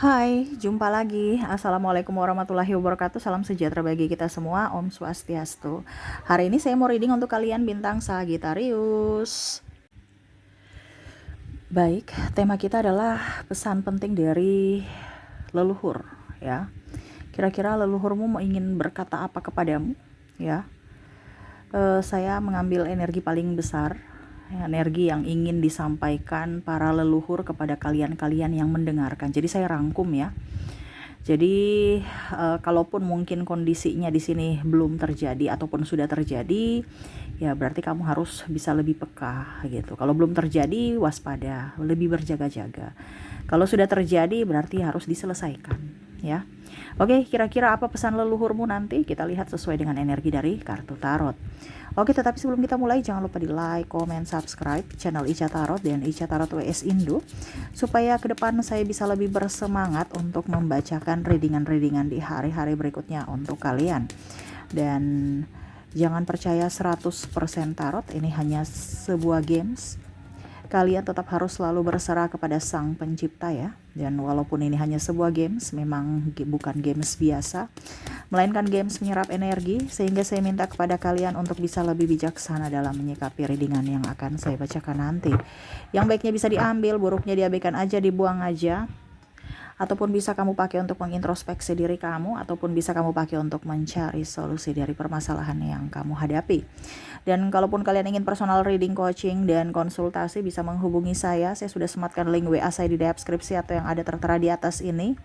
Hai, jumpa lagi. Assalamualaikum warahmatullahi wabarakatuh. Salam sejahtera bagi kita semua. Om Swastiastu. Hari ini saya mau reading untuk kalian bintang Sagittarius. Baik, tema kita adalah pesan penting dari leluhur, ya. Kira-kira leluhurmu mau ingin berkata apa kepadamu, ya? Saya mengambil energi paling besar, energi yang ingin disampaikan para leluhur kepada kalian-kalian yang mendengarkan. Jadi saya rangkum ya. Jadi kalaupun mungkin kondisinya di sini belum terjadi ataupun sudah terjadi, ya berarti kamu harus bisa lebih peka gitu. Kalau belum terjadi, waspada, lebih berjaga-jaga. Kalau sudah terjadi, berarti harus diselesaikan, ya. Oke, kira-kira apa pesan leluhurmu nanti? Kita lihat sesuai dengan energi dari kartu tarot. Oke, tetapi sebelum kita mulai, jangan lupa di like, comment, subscribe channel Ica Tarot dan Ica Tarot WS Indo, supaya ke depan saya bisa lebih bersemangat untuk membacakan readingan-readingan di hari-hari berikutnya untuk kalian. Dan jangan percaya 100% tarot, ini hanya sebuah games. Kalian tetap harus selalu berserah kepada Sang Pencipta ya. Dan walaupun ini hanya sebuah games, memang bukan games biasa, melainkan games menyerap energi, sehingga saya minta kepada kalian untuk bisa lebih bijaksana dalam menyikapi readingan yang akan saya bacakan nanti. Yang baiknya bisa diambil, buruknya diabaikan aja, dibuang aja. Ataupun bisa kamu pakai untuk mengintrospeksi diri kamu, ataupun bisa kamu pakai untuk mencari solusi dari permasalahan yang kamu hadapi. Dan kalaupun kalian ingin personal reading, coaching, dan konsultasi, bisa menghubungi saya. Saya sudah sematkan link WA saya di deskripsi atau yang ada tertera di atas ini.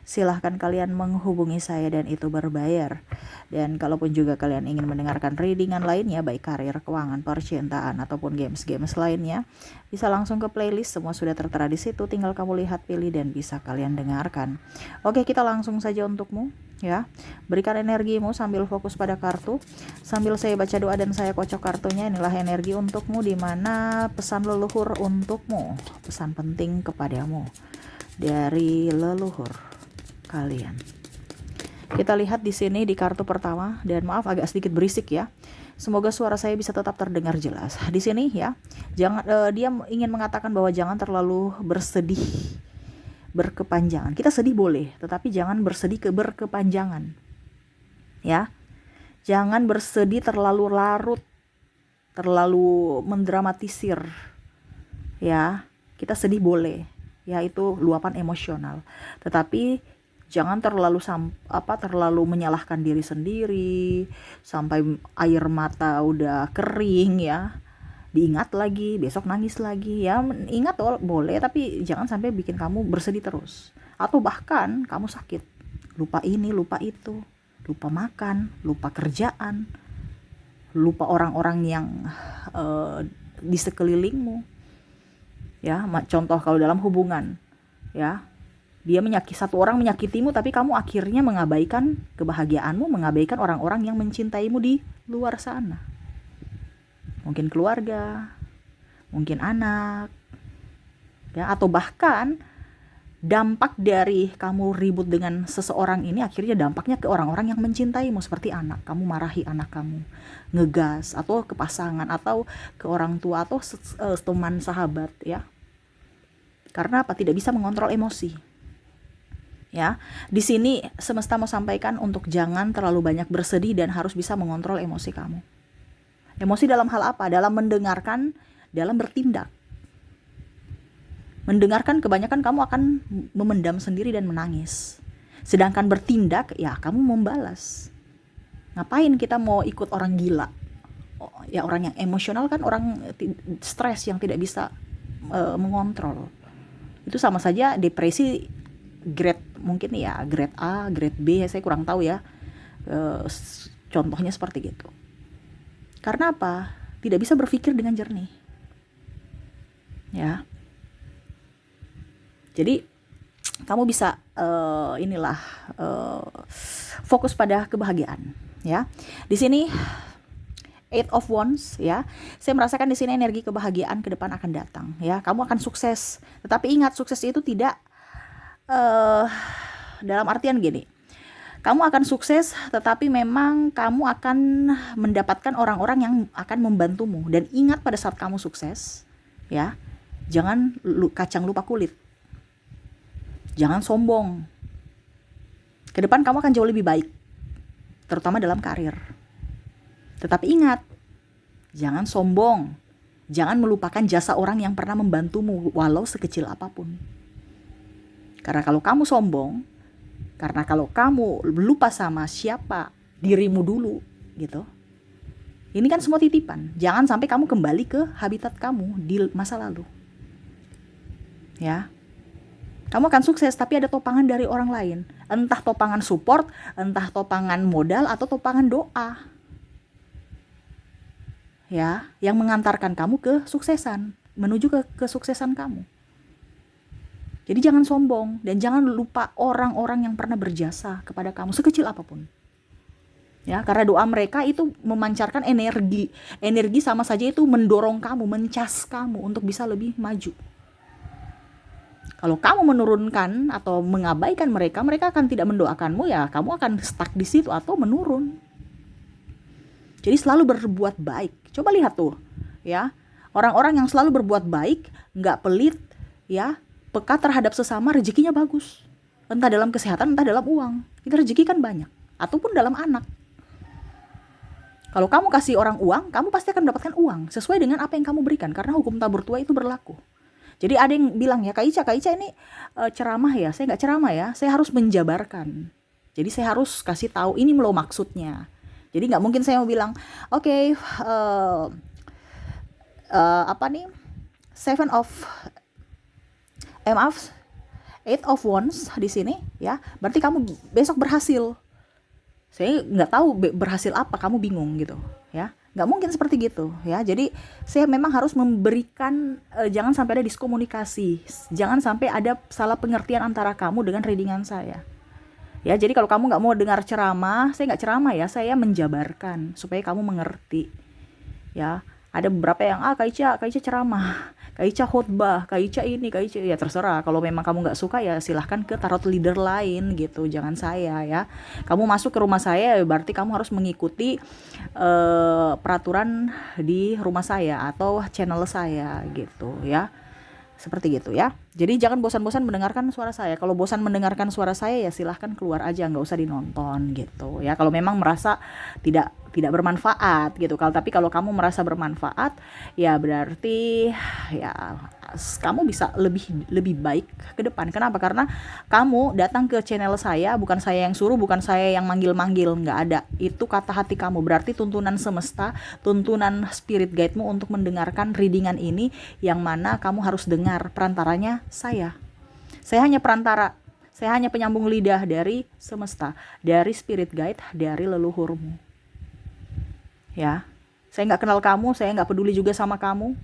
Silahkan kalian menghubungi saya dan itu berbayar. Dan kalaupun juga kalian ingin mendengarkan readingan lainnya, baik karir, keuangan, percintaan, ataupun games-games lainnya, bisa langsung ke playlist, semua sudah tertera di situ, tinggal kamu lihat, pilih, dan bisa kalian dengarkan. Oke, kita langsung saja untukmu ya. Berikan energimu sambil fokus pada kartu, sambil saya baca doa dan saya kocok kartunya. Inilah energi untukmu, di mana pesan leluhur untukmu, pesan penting kepadamu dari leluhur kalian. Kita lihat di sini di kartu pertama, dan maaf agak sedikit berisik ya. Semoga suara saya bisa tetap terdengar jelas. Di sini ya, dia ingin mengatakan bahwa jangan terlalu bersedih berkepanjangan. Kita sedih boleh, tetapi jangan bersedih berkepanjangan. Ya. Jangan bersedih terlalu larut, terlalu mendramatisir. Ya. Kita sedih boleh, ya itu luapan emosional. Tetapi jangan terlalu menyalahkan diri sendiri sampai air mata udah kering ya. Diingat lagi, besok nangis lagi ya. Ingat boleh, tapi jangan sampai bikin kamu bersedih terus. Atau bahkan kamu sakit, lupa ini, lupa itu, lupa makan, lupa kerjaan, lupa orang-orang yang di sekelilingmu. Ya, contoh kalau dalam hubungan, ya. Satu orang menyakitimu, tapi kamu akhirnya mengabaikan kebahagiaanmu, mengabaikan orang-orang yang mencintaimu di luar sana. Mungkin keluarga, mungkin anak, ya, atau bahkan dampak dari kamu ribut dengan seseorang ini akhirnya dampaknya ke orang-orang yang mencintaimu, seperti anak. Kamu marahi anak kamu, ngegas, atau ke pasangan, atau ke orang tua, atau teman sahabat, ya. Karena apa? Tidak bisa mengontrol emosi. Ya, di sini semesta mau sampaikan untuk jangan terlalu banyak bersedih dan harus bisa mengontrol emosi kamu. Emosi dalam hal apa? Dalam mendengarkan, dalam bertindak. Mendengarkan, kebanyakan kamu akan memendam sendiri dan menangis. Sedangkan bertindak, ya kamu membalas. Ngapain kita mau ikut orang gila? Ya orang yang emosional kan orang stres yang tidak bisa mengontrol. Itu sama saja depresi grade mungkin ya, grade A, grade B, saya kurang tahu ya. Contohnya seperti gitu. Karena apa? Tidak bisa berpikir dengan jernih. Ya. Jadi kamu bisa fokus pada kebahagiaan, ya. Di sini Eight of Wands ya. Saya merasakan di sini energi kebahagiaan ke depan akan datang, ya. Kamu akan sukses. Tetapi ingat, sukses itu tidak dalam artian gini, kamu akan sukses, tetapi memang kamu akan mendapatkan orang-orang yang akan membantumu. Dan ingat, pada saat kamu sukses, ya, jangan kacang lupa kulit. Jangan sombong. Ke depan kamu akan jauh lebih baik, terutama dalam karir. Tetapi ingat, jangan sombong. Jangan melupakan jasa orang yang pernah membantumu, walau sekecil apapun. Karena kalau kamu sombong, karena kalau kamu lupa sama siapa dirimu dulu, gitu. Ini kan semua titipan. Jangan sampai kamu kembali ke habitat kamu di masa lalu. Ya. Kamu akan sukses tapi ada topangan dari orang lain. Entah topangan support, entah topangan modal, atau topangan doa. Ya, yang mengantarkan kamu ke suksesan, menuju ke kesuksesan kamu. Jadi jangan sombong dan jangan lupa orang-orang yang pernah berjasa kepada kamu sekecil apapun. Ya, karena doa mereka itu memancarkan energi. Energi sama saja itu mendorong kamu, mencas kamu untuk bisa lebih maju. Kalau kamu menurunkan atau mengabaikan mereka, mereka akan tidak mendoakanmu, ya kamu akan stuck di situ atau menurun. Jadi selalu berbuat baik. Coba lihat tuh, ya. Orang-orang yang selalu berbuat baik, nggak pelit, ya, peka terhadap sesama, rezekinya bagus. Entah dalam kesehatan, entah dalam uang. Itu rezeki kan banyak. Ataupun dalam anak. Kalau kamu kasih orang uang, kamu pasti akan mendapatkan uang sesuai dengan apa yang kamu berikan. Karena hukum tabur tuai itu berlaku. Jadi ada yang bilang, ya Kak Ica ini ceramah ya. Saya nggak ceramah ya, saya harus menjabarkan. Jadi saya harus kasih tahu ini loh maksudnya. Jadi nggak mungkin saya mau bilang, oke, seven of maaf, eight of wands di sini, ya. Berarti kamu besok berhasil. Saya nggak tahu berhasil apa, kamu bingung gitu, ya. Nggak mungkin seperti gitu, ya. Jadi saya memang harus memberikan, jangan sampai ada diskomunikasi, jangan sampai ada salah pengertian antara kamu dengan readingan saya. Ya, jadi kalau kamu nggak mau dengar ceramah, saya nggak ceramah ya, saya menjabarkan supaya kamu mengerti. Ya, ada beberapa yang Kak Ica ceramah, Kak Ica khotbah, Kak Ica ini, Kak Ica, ya terserah. Kalau memang kamu nggak suka ya silahkan ke tarot leader lain gitu, jangan saya ya. Kamu masuk ke rumah saya berarti kamu harus mengikuti peraturan di rumah saya atau channel saya gitu ya. Seperti gitu ya. Jadi jangan bosan-bosan mendengarkan suara saya. Kalau bosan mendengarkan suara saya ya silahkan keluar aja, nggak usah dinonton gitu ya. Kalau memang merasa tidak bermanfaat gitu. Tapi kalau kamu merasa bermanfaat, ya berarti ya kamu bisa lebih baik ke depan. Kenapa? Karena kamu datang ke channel saya, bukan saya yang suruh, bukan saya yang manggil-manggil, nggak ada. Itu kata hati kamu. Berarti tuntunan semesta, tuntunan spirit guide-mu untuk mendengarkan readingan ini, yang mana kamu harus dengar perantaranya saya. Saya hanya perantara. Saya hanya penyambung lidah dari semesta, dari spirit guide, dari leluhurmu. Ya, saya nggak kenal kamu, saya nggak peduli juga sama kamu,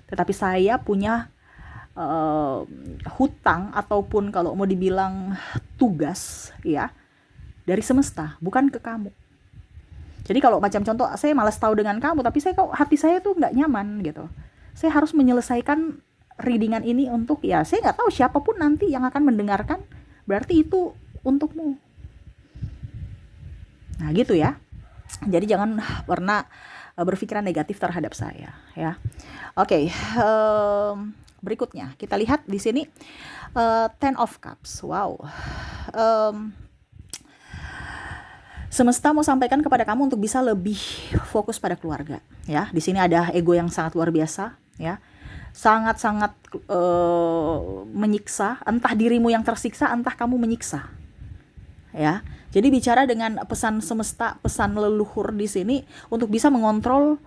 tetapi saya punya hutang ataupun kalau mau dibilang tugas ya dari semesta, bukan ke kamu. Jadi kalau macam contoh, saya malas tahu dengan kamu, tapi hati saya tuh nggak nyaman gitu. Saya harus menyelesaikan readingan ini untuk, ya saya nggak tahu siapapun nanti yang akan mendengarkan, berarti itu untukmu. Nah gitu ya. Jadi jangan pernah berpikiran negatif terhadap saya ya. Oke, berikutnya kita lihat di sini Ten of Cups. Wow. Semesta mau sampaikan kepada kamu untuk bisa lebih fokus pada keluarga ya. Di sini ada ego yang sangat luar biasa ya. Sangat-sangat menyiksa, entah dirimu yang tersiksa, entah kamu menyiksa. Ya. Jadi bicara dengan pesan semesta, pesan leluhur di sini untuk bisa mengontrol,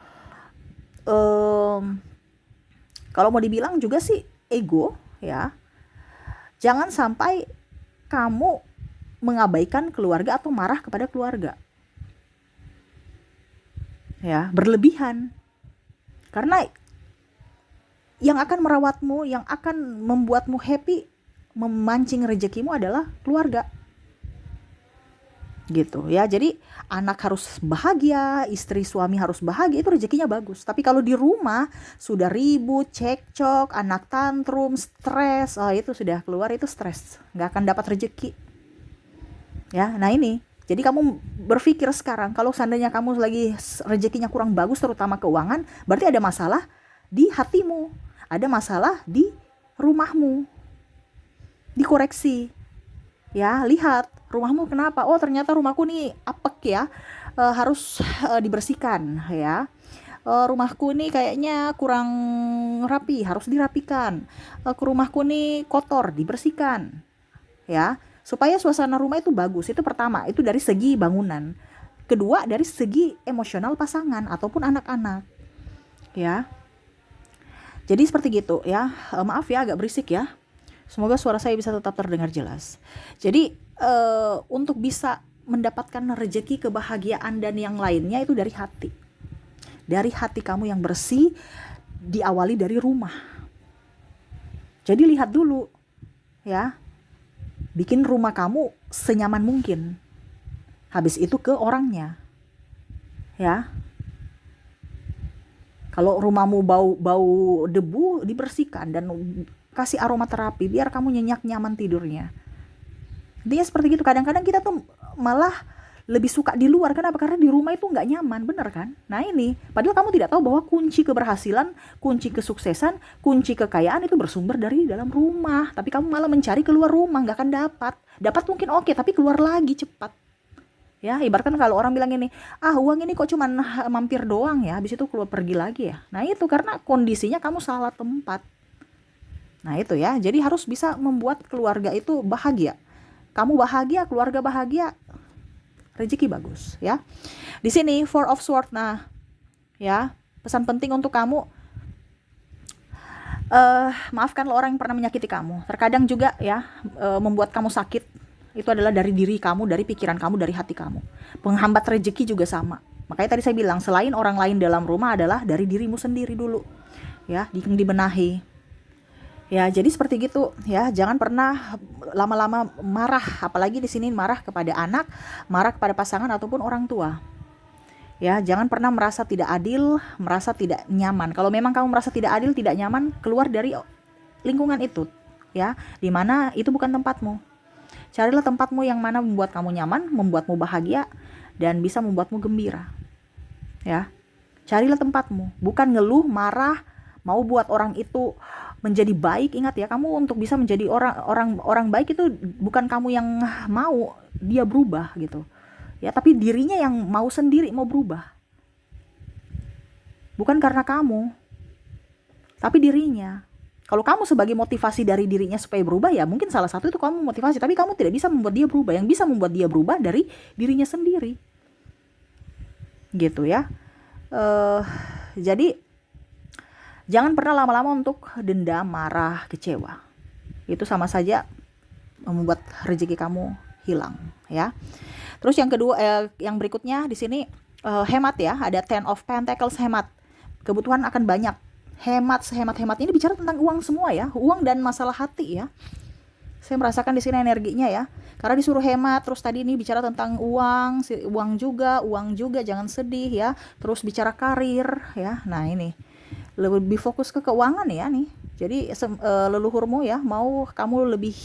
kalau mau dibilang juga sih ego ya. Jangan sampai kamu mengabaikan keluarga atau marah kepada keluarga. Ya, berlebihan. Karena yang akan merawatmu, yang akan membuatmu happy, memancing rezekimu adalah keluarga. Gitu ya. Jadi anak harus bahagia, istri suami harus bahagia, itu rezekinya bagus. Tapi kalau di rumah sudah ribut, cekcok, anak tantrum, stres, itu sudah keluar, itu stres, nggak akan dapat rezeki ya. Nah ini, jadi kamu berpikir sekarang, kalau seandainya kamu lagi rezekinya kurang bagus, terutama keuangan, berarti ada masalah di hatimu, ada masalah di rumahmu dikoreksi. Ya, lihat rumahmu kenapa? Oh, ternyata rumahku nih apek ya. Harus dibersihkan ya. Rumahku nih kayaknya kurang rapi, harus dirapikan. Rumahku nih kotor, dibersihkan ya. Supaya suasana rumah itu bagus. Itu pertama, itu dari segi bangunan. Kedua, dari segi emosional pasangan ataupun anak-anak ya. Jadi seperti gitu ya. Maaf ya agak berisik ya. Semoga suara saya bisa tetap terdengar jelas. Jadi untuk bisa mendapatkan rezeki, kebahagiaan dan yang lainnya itu dari hati. Dari hati kamu yang bersih, diawali dari rumah. Jadi lihat dulu ya. Bikin rumah kamu senyaman mungkin. Habis itu ke orangnya. Ya. Kalau rumahmu bau debu, dibersihkan dan kasih aromaterapi biar kamu nyenyak nyaman tidurnya. Intinya seperti itu. Kadang-kadang kita tuh malah lebih suka di luar. Kenapa? Karena di rumah itu nggak nyaman, bener kan? Nah ini, padahal kamu tidak tahu bahwa kunci keberhasilan, kunci kesuksesan, kunci kekayaan itu bersumber dari dalam rumah. Tapi kamu malah mencari keluar rumah, nggak akan dapat. Dapat mungkin oke, tapi keluar lagi cepat. Ya, ibaratkan kalau orang bilang ini, uang ini kok cuman mampir doang ya, habis itu keluar pergi lagi ya. Nah itu karena kondisinya kamu salah tempat. Nah itu ya, jadi harus bisa membuat keluarga itu bahagia. Kamu bahagia, keluarga bahagia, rezeki bagus ya. Di sini Four of Swords. Nah, ya, pesan penting untuk kamu, maafkanlah orang yang pernah menyakiti kamu. Terkadang juga ya, membuat kamu sakit. Itu adalah dari diri kamu, dari pikiran kamu, dari hati kamu. Penghambat rezeki juga sama. Makanya tadi saya bilang, selain orang lain dalam rumah adalah dari dirimu sendiri dulu. Ya, dibenahi. Ya, jadi seperti gitu ya. Jangan pernah lama-lama marah, apalagi di sini marah kepada anak, marah kepada pasangan ataupun orang tua. Ya, jangan pernah merasa tidak adil, merasa tidak nyaman. Kalau memang kamu merasa tidak adil, tidak nyaman, keluar dari lingkungan itu, ya, dimana itu bukan tempatmu. Carilah tempatmu yang mana membuat kamu nyaman, membuatmu bahagia, dan bisa membuatmu gembira. Ya, carilah tempatmu, bukan ngeluh, marah, mau buat orang itu menjadi baik. Ingat ya, kamu untuk bisa menjadi orang baik itu bukan kamu yang mau dia berubah gitu. Ya, tapi dirinya yang mau sendiri mau berubah. Bukan karena kamu, tapi dirinya. Kalau kamu sebagai motivasi dari dirinya supaya berubah, ya mungkin salah satu itu kamu motivasi, tapi kamu tidak bisa membuat dia berubah. Yang bisa membuat dia berubah dari dirinya sendiri. Gitu ya. Jadi jangan pernah lama-lama untuk dendam, marah, kecewa. Itu sama saja membuat rezeki kamu hilang ya. Terus yang kedua, yang berikutnya di sini hemat ya. Ada Ten of Pentacles, hemat. Kebutuhan akan banyak. Hemat, sehemat-hemat ini bicara tentang uang semua ya, uang dan masalah hati ya. Saya merasakan di sini energinya ya. Karena disuruh hemat, terus tadi ini bicara tentang uang, uang juga jangan sedih ya. Terus bicara karir ya. Nah, ini lebih fokus ke keuangan ya nih. Jadi leluhurmu ya mau kamu lebih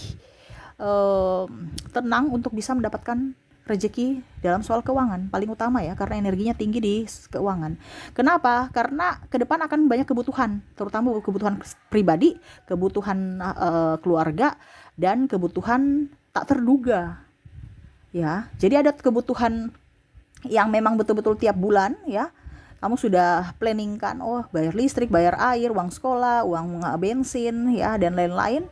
tenang untuk bisa mendapatkan rezeki dalam soal keuangan paling utama ya, karena energinya tinggi di keuangan. Kenapa? Karena ke depan akan banyak kebutuhan, terutama kebutuhan pribadi, kebutuhan keluarga, dan kebutuhan tak terduga ya. Jadi ada kebutuhan yang memang betul-betul tiap bulan ya kamu sudah planning kan, bayar listrik, bayar air, uang sekolah, uang bensin ya, dan lain-lain.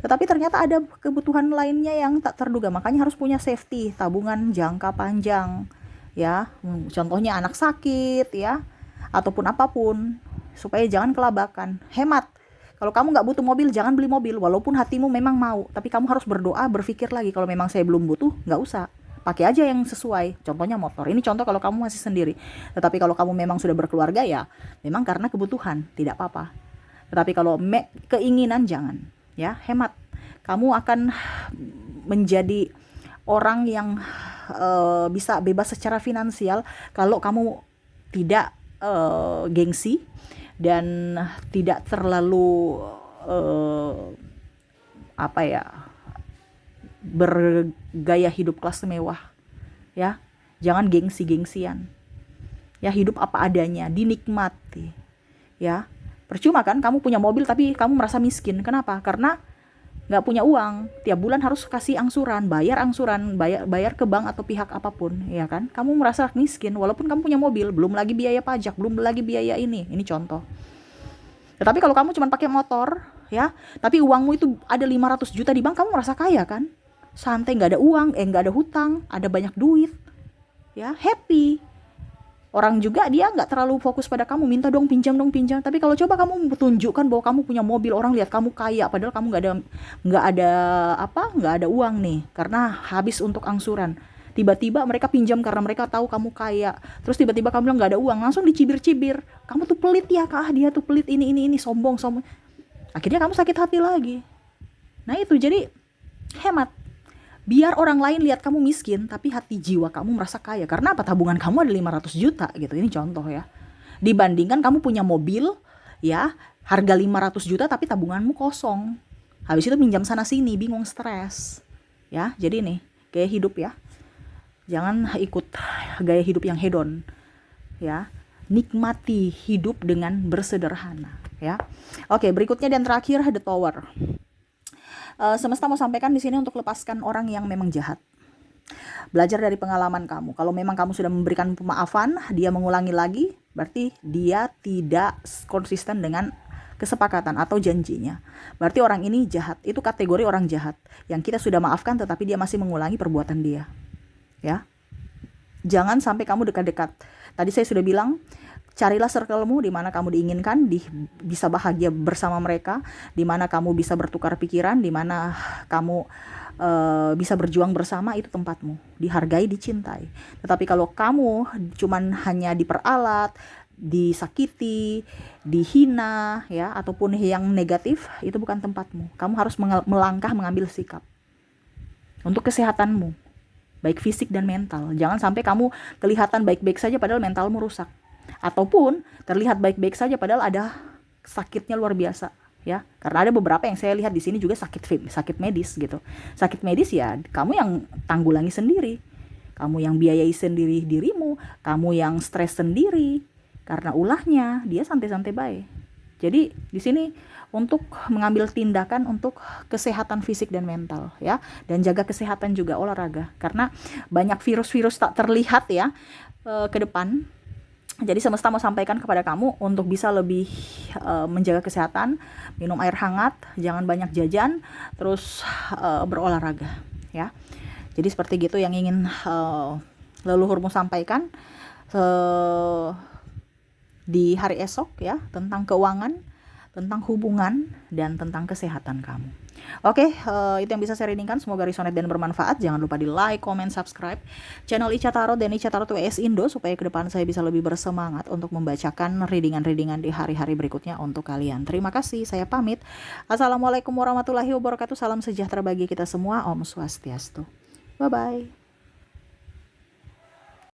Tetapi ternyata ada kebutuhan lainnya yang tak terduga, makanya harus punya safety, tabungan jangka panjang ya. Contohnya anak sakit ya, ataupun apapun, supaya jangan kelabakan. Hemat. Kalau kamu nggak butuh mobil, jangan beli mobil, walaupun hatimu memang mau, tapi kamu harus berdoa, berpikir lagi, kalau memang saya belum butuh, nggak usah. Pakai aja yang sesuai, contohnya motor. Ini contoh kalau kamu masih sendiri. Tetapi kalau kamu memang sudah berkeluarga ya, memang karena kebutuhan, tidak apa-apa. Tetapi kalau keinginan jangan. Ya, hemat. Kamu akan menjadi orang yang bisa bebas secara finansial kalau kamu tidak gengsi dan tidak terlalu bergaya hidup kelas mewah ya. Jangan gengsi-gengsian ya, hidup apa adanya, dinikmati ya. Percuma kan kamu punya mobil tapi kamu merasa miskin. Kenapa? Karena nggak punya uang, tiap bulan harus kasih angsuran, bayar ke bank atau pihak apapun, ya kan? Kamu merasa miskin walaupun kamu punya mobil, belum lagi biaya pajak, belum lagi biaya ini contoh. Tetapi kalau kamu cuma pakai motor, ya, tapi uangmu itu ada 500 juta di bank, kamu merasa kaya kan? Santai, nggak ada uang, nggak ada hutang, ada banyak duit, ya, happy. Orang juga dia nggak terlalu fokus pada kamu, minta dong pinjam. Tapi kalau coba kamu tunjukkan bahwa kamu punya mobil, orang lihat kamu kaya, padahal kamu nggak ada uang nih, karena habis untuk angsuran. Tiba-tiba mereka pinjam karena mereka tahu kamu kaya. Terus tiba-tiba kamu bilang nggak ada uang, langsung dicibir-cibir. Kamu tuh pelit ya, kah? Dia tuh pelit, ini sombong. Akhirnya kamu sakit hati lagi. Nah itu, jadi hemat. Biar orang lain lihat kamu miskin, tapi hati jiwa kamu merasa kaya. Karena apa? Tabungan kamu ada 500 juta gitu. Ini contoh ya. Dibandingkan kamu punya mobil, ya, harga 500 juta tapi tabunganmu kosong. Habis itu pinjam sana sini, bingung, stres. Ya, jadi nih, gaya hidup ya. Jangan ikut gaya hidup yang hedon. Ya. Nikmati hidup dengan bersederhana, ya. Oke, berikutnya dan terakhir, The Tower. Semesta mau sampaikan di sini untuk lepaskan orang yang memang jahat. Belajar dari pengalaman kamu. Kalau memang kamu sudah memberikan pemaafan, dia mengulangi lagi, berarti dia tidak konsisten dengan kesepakatan atau janjinya. Berarti orang ini jahat. Itu kategori orang jahat yang kita sudah maafkan tetapi dia masih mengulangi perbuatan dia. Ya. Jangan sampai kamu dekat-dekat. Tadi saya sudah bilang, carilah circle-mu di mana kamu diinginkan, bisa bahagia bersama mereka, di mana kamu bisa bertukar pikiran, di mana kamu bisa berjuang bersama, itu tempatmu. Dihargai, dicintai. Tetapi kalau kamu cuman hanya diperalat, disakiti, dihina, ya, ataupun yang negatif, itu bukan tempatmu. Kamu harus melangkah, mengambil sikap untuk kesehatanmu, baik fisik dan mental. Jangan sampai kamu kelihatan baik-baik saja padahal mentalmu rusak. Ataupun terlihat baik-baik saja padahal ada sakitnya luar biasa, ya. Karena ada beberapa yang saya lihat di sini juga sakit medis gitu. Sakit medis ya kamu yang tanggulangi sendiri. Kamu yang biayai sendiri dirimu, kamu yang stres sendiri. Karena ulahnya dia santai-santai baik. Jadi di sini untuk mengambil tindakan untuk kesehatan fisik dan mental, ya, dan jaga kesehatan juga, olahraga, karena banyak virus-virus tak terlihat ya ke depan. Jadi semesta mau sampaikan kepada kamu untuk bisa lebih menjaga kesehatan, minum air hangat, jangan banyak jajan, terus berolahraga, ya. Jadi seperti gitu yang ingin leluhurmu sampaikan di hari esok, ya, tentang keuangan, tentang hubungan, dan tentang kesehatan kamu. Oke, itu yang bisa saya readingkan. Semoga resonate dan bermanfaat. Jangan lupa di like, comment, subscribe channel Ica Tarot dan Ica Tarot WS Indo, supaya ke depan saya bisa lebih bersemangat untuk membacakan readingan-readingan di hari-hari berikutnya untuk kalian. Terima kasih, saya pamit. Assalamualaikum warahmatullahi wabarakatuh. Salam sejahtera bagi kita semua. Om Swastiastu. Bye-bye.